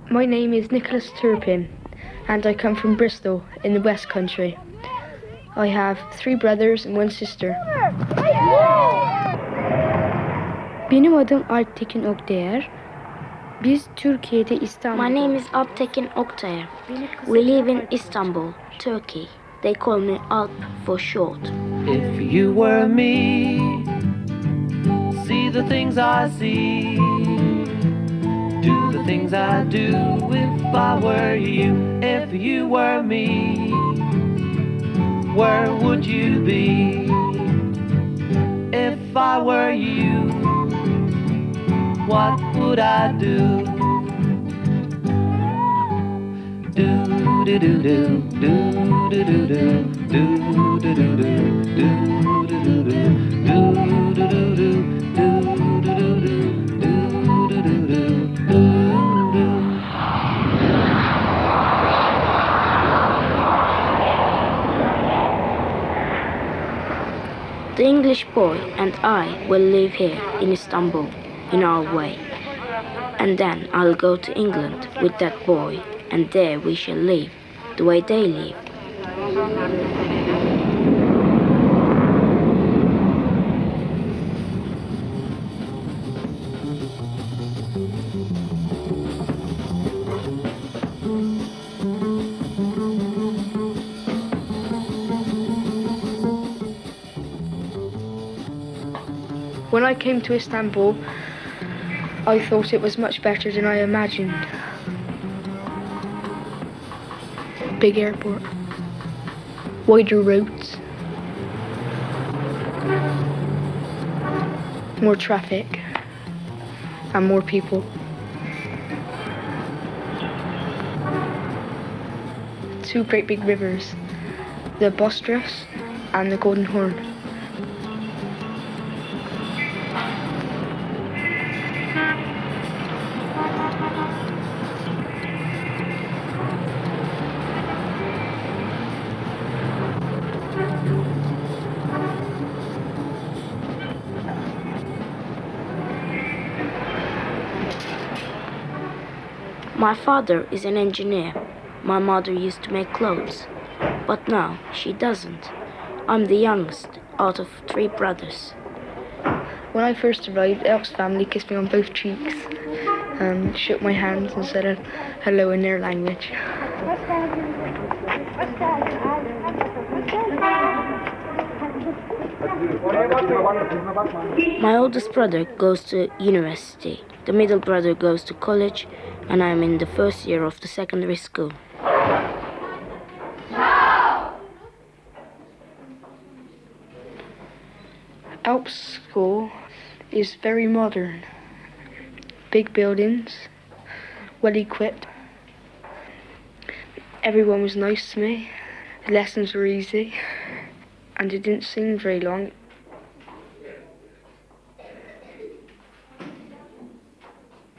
My name is Nicholas Turpin, and I come from Bristol in the West Country. I have 3 brothers and 1 sister. Benim adım Alptekin Oktayer. Biz Türkiye'de İstanbul'da. My name is Alptekin Oktayer. We live in Istanbul, Turkey. They call me Alp for short. If you were me, see the things I see, do the things I do. If I were you, if you were me, where would you be? If I were you, what would I do? Do do do do do do do do do do do do do do do do. The English boy and I will live here in Istanbul in our way. And then I'll go to England with that boy, and there we shall live the way they live. When I came to Istanbul, I thought it was much better than I imagined. Big airport, wider roads, more traffic, and more people. 2 great big rivers, the Bosphorus and the Golden Horn. My father is an engineer. My mother used to make clothes, but now she doesn't. I'm the youngest out of 3 brothers. When I first arrived, Elf's family kissed me on both cheeks and shook my hands and said hello in their language. My oldest brother goes to university. The middle brother goes to college, and I'm in the first year of the secondary school. Alp's school is very modern. Big buildings, well equipped. Everyone was nice to me. The lessons were easy, and it didn't seem very long.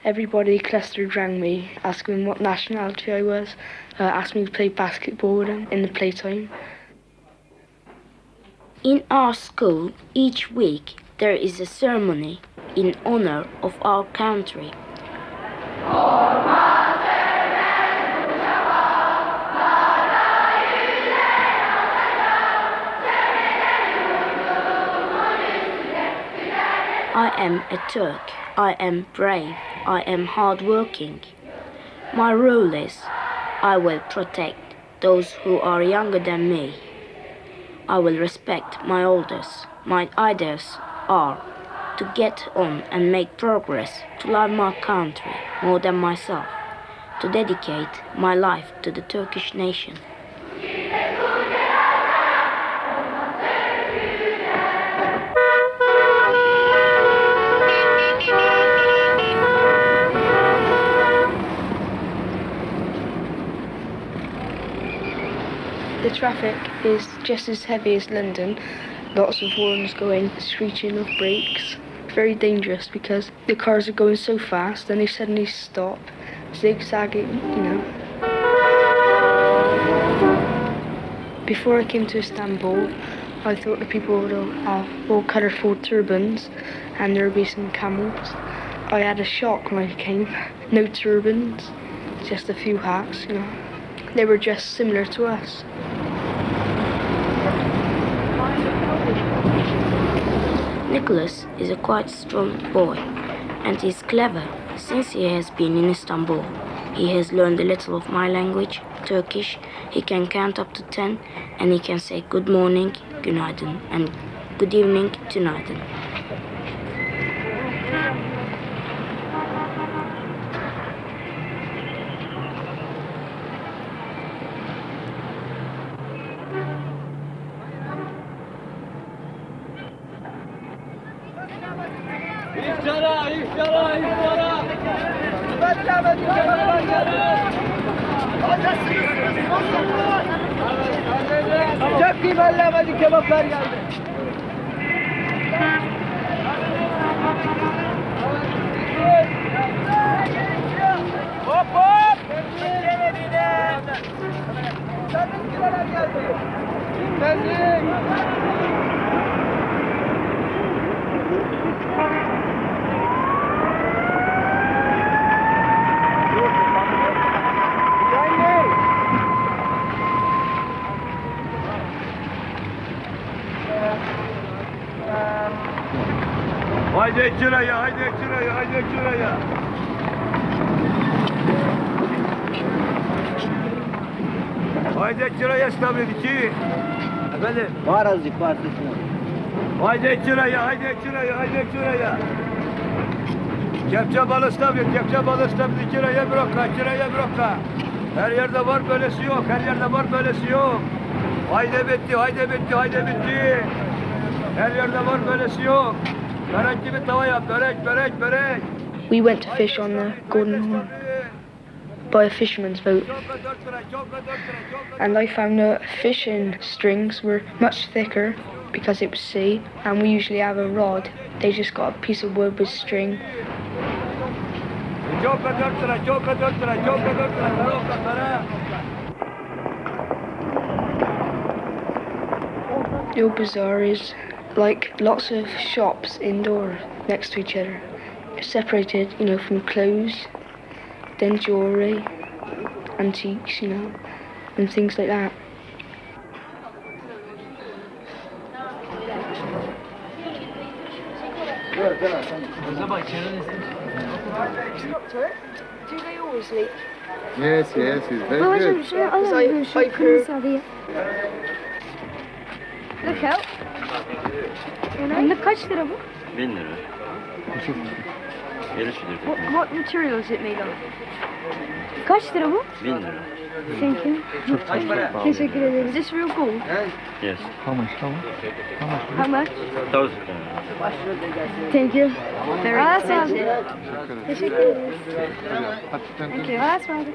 Everybody clustered around me, asking what nationality I was, asked me to play basketball with them in the playtime. In our school, each week there is a ceremony in honor of our country. I am a Turk. I am brave. I am hardworking. My rule is, I will protect those who are younger than me. I will respect my elders. My ideas are to get on and make progress, to love my country more than myself, to dedicate my life to the Turkish nation. The traffic is just as heavy as London. Lots of horns going, screeching of brakes. Very dangerous because the cars are going so fast and they suddenly stop, zigzagging, you know. Before I came to Istanbul, I thought the people would all have all colourful turbans and there would be some camels. I had a shock when I came. No turbans, just a few hats, you know. They were just similar to us. Nicholas is a quite strong boy, and he's clever. Since he has been in Istanbul, he has learned a little of my language, Turkish. He can count up to 10, and he can say good morning, günaydın, and good evening, tünaydın. İftara, iftara, iftara. Çok kıymetli hadi kebaplar geldi. Hop hop. Sen geldi. Geldi. Haydi şuraya, haydi şuraya, haydi şuraya. Haydi şuraya İstanbul'daki. Efendim? Var azıcık var sesini. Haydi şuraya, haydi şuraya, haydi şuraya. Kepçe balı İstanbul, kepçe balı İstanbul, şuraya bırakla, şuraya bırakla. Her yerde var böylesi yok, her yerde var böylesi yok. Haydi bitti, haydi bitti, haydi bitti. Her yerde var böylesi yok. Börek gibi tava yap, börek, börek, börek. We went to fish on the Golden Horn by a fisherman's boat, and I found the fishing strings were much thicker because it was sea, and we usually have a rod. They just got a piece of wood with string. The bazaar is like lots of shops indoors next to each other, separated, you know, from clothes, then jewelry, antiques, you know, and things like that. Do they always leak? Yes, yes, it's very good. Look out. Kaç lira bu? 1000 lira. Gelişidir. What material is it made of? Kaç lira bu? 1000 lira. Thank you. Teşekkür ederim. Is this real gold? Yes. How much? How much? 1000 lira. Thank you. Very expensive. Teşekkür ederiz. Thank you. That's right.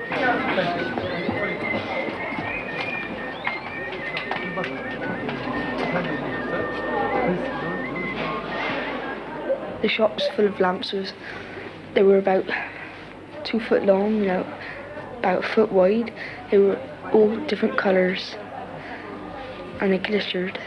The shop was full of lamps. They were about 2 foot long, you know, about a foot wide. They were all different colours, and they glittered.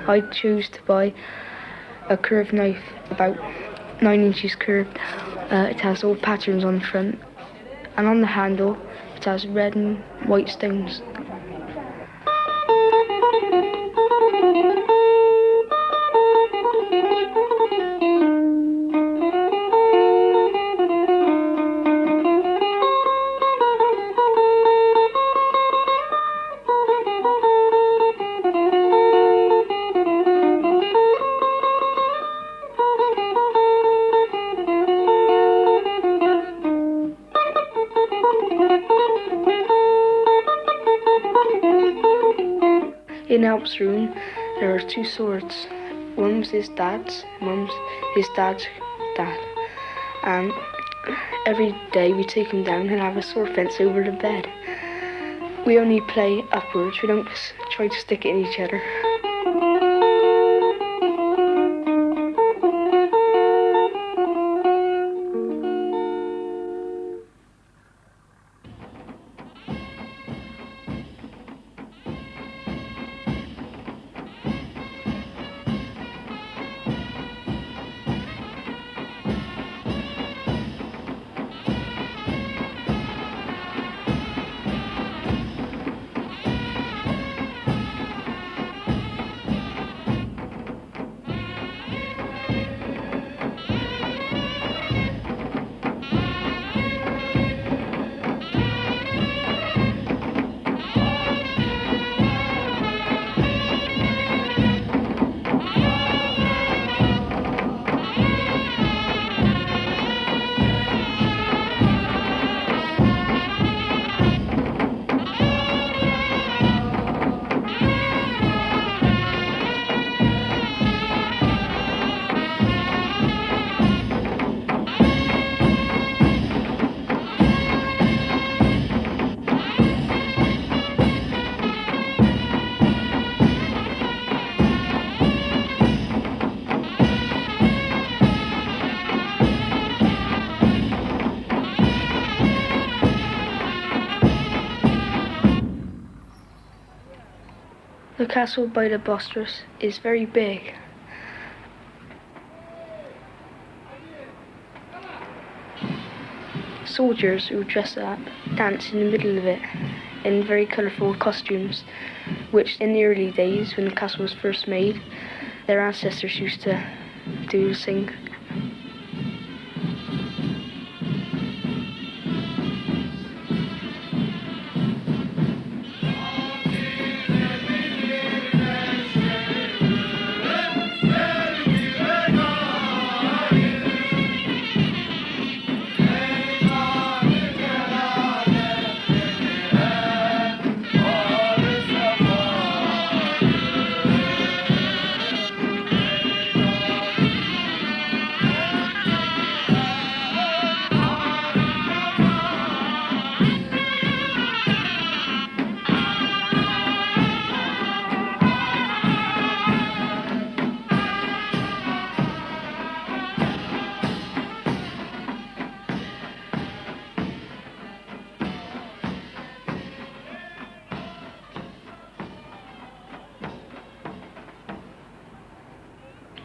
I chose to buy a curved knife, about 9 inches curved. It has all patterns on the front, and on the handle it has red and white stones. In Alp's room, there are 2 swords. One was his dad's, Mum's his dad's dad. And every day we take him down and have a sword fence over the bed. We only play upwards, we don't try to stick it in each other. The castle by the Bostras is very big. Soldiers who dress up dance in the middle of it in very colourful costumes, which in the early days when the castle was first made, their ancestors used to sing.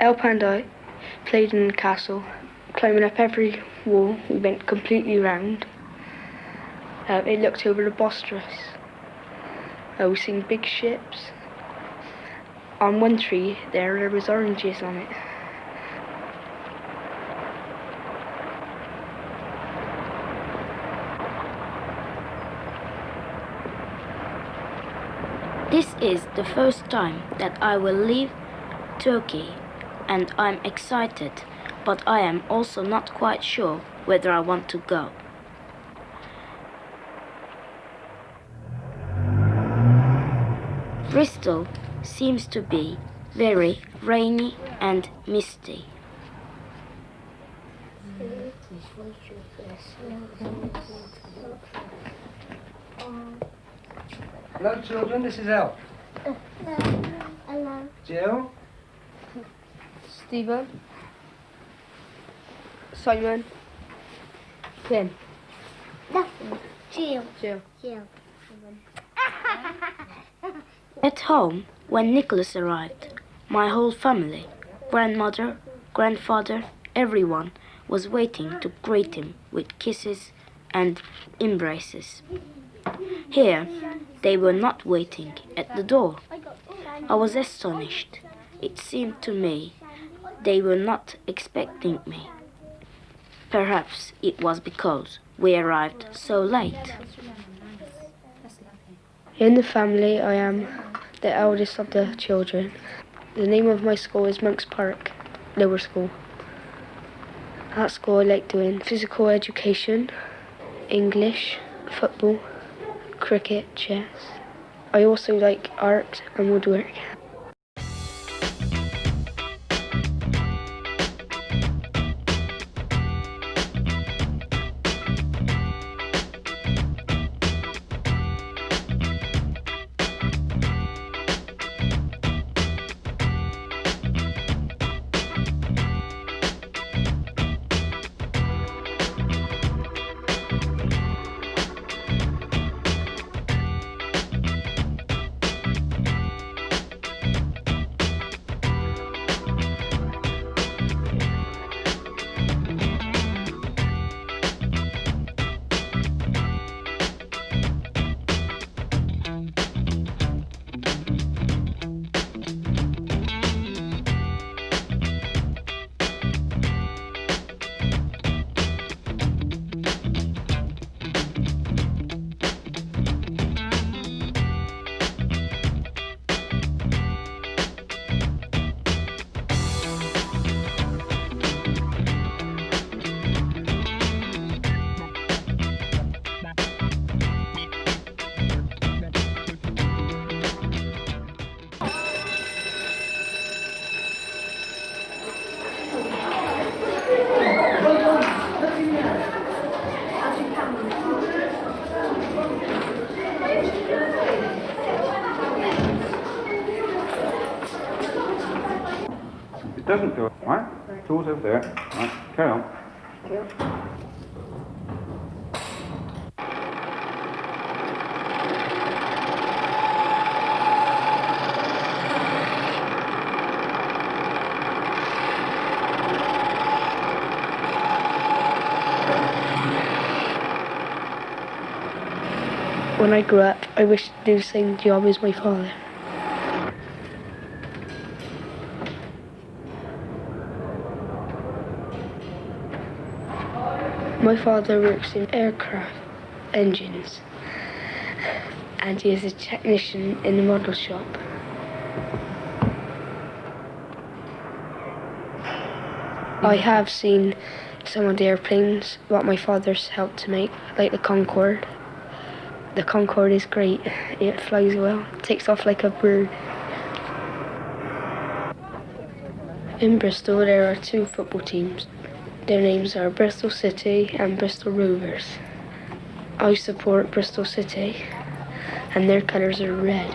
Elpa and I played in the castle, climbing up every wall. We went completely round. It looked over the Bostras. We seen big ships. On one tree there was oranges on it. This is the first time that I will leave Turkey, and I'm excited, but I am also not quite sure whether I want to go. Bristol seems to be very rainy and misty. Hello children, this is El. Hello. Jill. Stephen, Simon, Tim, Jill. Jill. At home, when Nicholas arrived, my whole family, grandmother, grandfather, everyone was waiting to greet him with kisses and embraces. Here, they were not waiting at the door. I was astonished. It seemed to me they were not expecting me. Perhaps it was because we arrived so late. In the family, I am the eldest of the children. The name of my school is Monks Park, lower school. At school, I like doing physical education, English, football, cricket, chess. I also like art and woodwork. doesn't do it. Right? Tools over there. Right, carry on. When I grew up, I wished to do the same job as my father. My father works in aircraft engines, and he is a technician in the model shop. I have seen some of the airplanes what my father's helped to make, like the Concorde. The Concorde is great. It flies well, takes off like a bird. In Bristol there are two football teams. Their names are Bristol City and Bristol Rovers. I support Bristol City and their colours are red.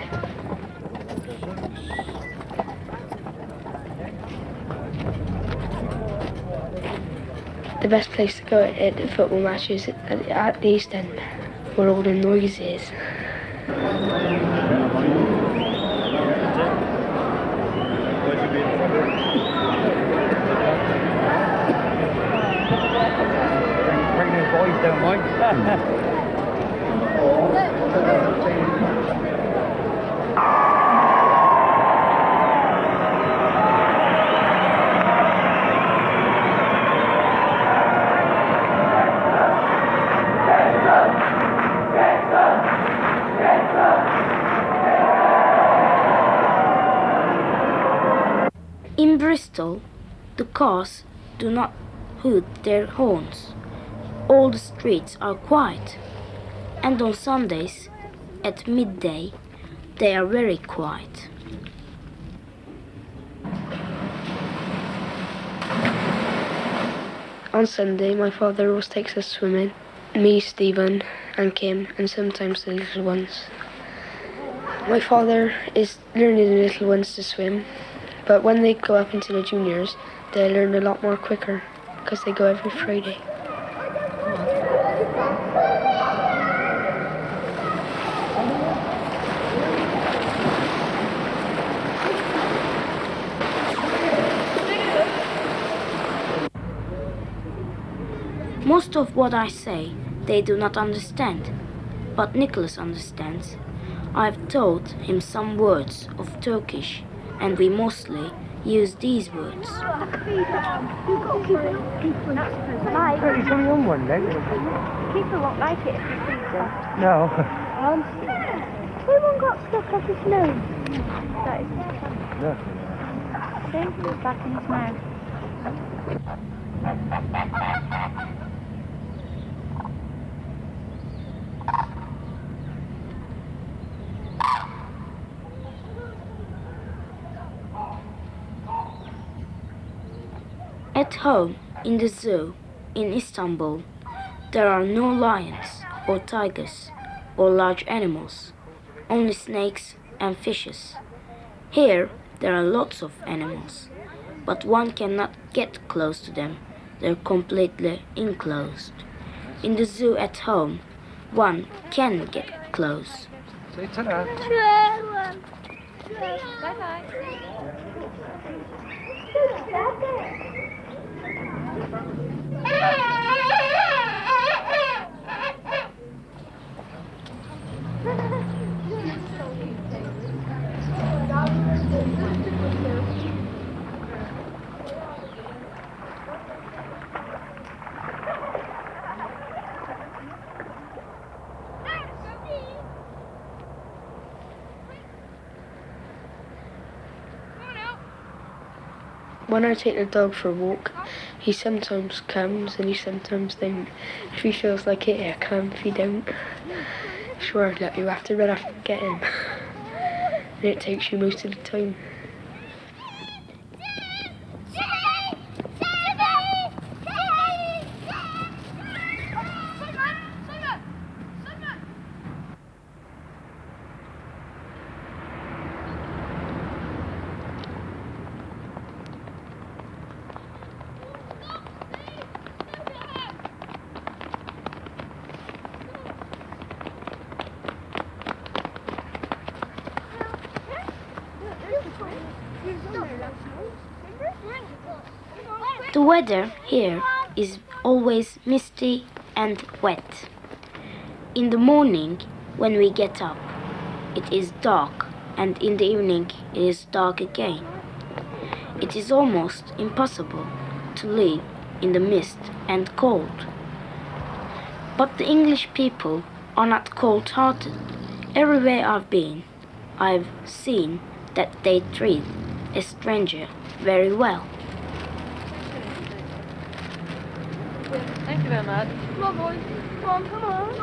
The best place to go at the football matches is at the East End, where all the noise is. Pregnant boys don't mind. In Bristol, the cars do not hoot their horns. All the streets are quiet, and on Sundays, at midday, they are very quiet. On Sunday, my father always takes us swimming. Me, Stephen, and Kim, and sometimes the little ones. My father is learning the little ones to swim, but when they go up into the juniors, they learn a lot more quicker, because they go every Friday. Most of what I say, they do not understand, but Nicholas understands. I've taught him some words of Turkish, and we mostly use these words. It's only on one leg. People won't like it if you see them. No. Someone got stuck up his nose. That is No. See? Back in his mouth. At home, in the zoo, in Istanbul, there are no lions or tigers or large animals, only snakes and fishes. Here, there are lots of animals, but one cannot get close to them. They're completely enclosed. In the zoo at home, one can get close. Say ta-da. Bye-bye. When I take the dog for a walk, he sometimes comes and he sometimes don't. If he feels like it, he'll come. If he don't, sure, like, you have to run after and get him. And it takes you most of the time. The weather here is always misty and wet. In the morning, when we get up, it is dark, and in the evening it is dark again. It is almost impossible to live in the mist and cold. But the English people are not cold-hearted. Everywhere I've been, I've seen that they treat a stranger very well. Thank you very much. Come on, boys. Come on, come on.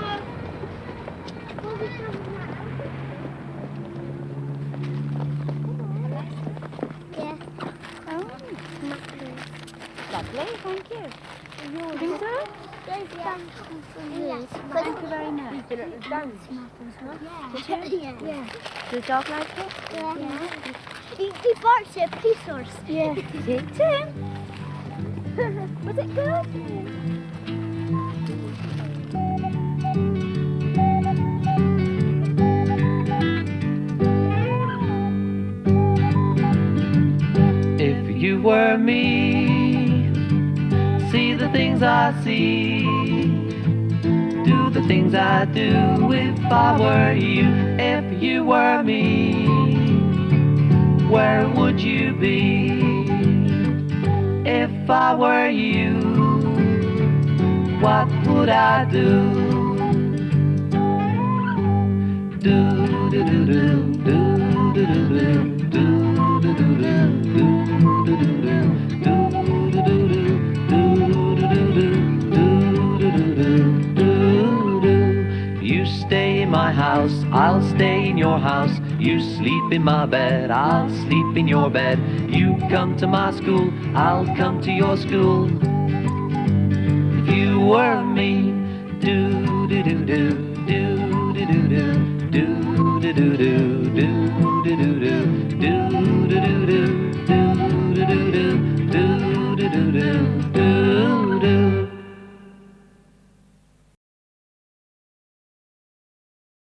Yeah. Oh, Lovely, thank you. you think so? Yes. Thank you very much. You've been at the dance. Yeah. Does the dog like it? Yeah. He barks at police horse. Yeah. Did it too? Was it good? If you were me, see the things I see, do the things I do if I were you. If you were me, where would you be? If I were you, what would I do? Do do do do do do do do do do do. You stay in my house, I'll stay in your house. You sleep in my bed, I'll sleep in your bed. You come to my school, I'll come to your school. If you were me, do do do do do do do do do do do do.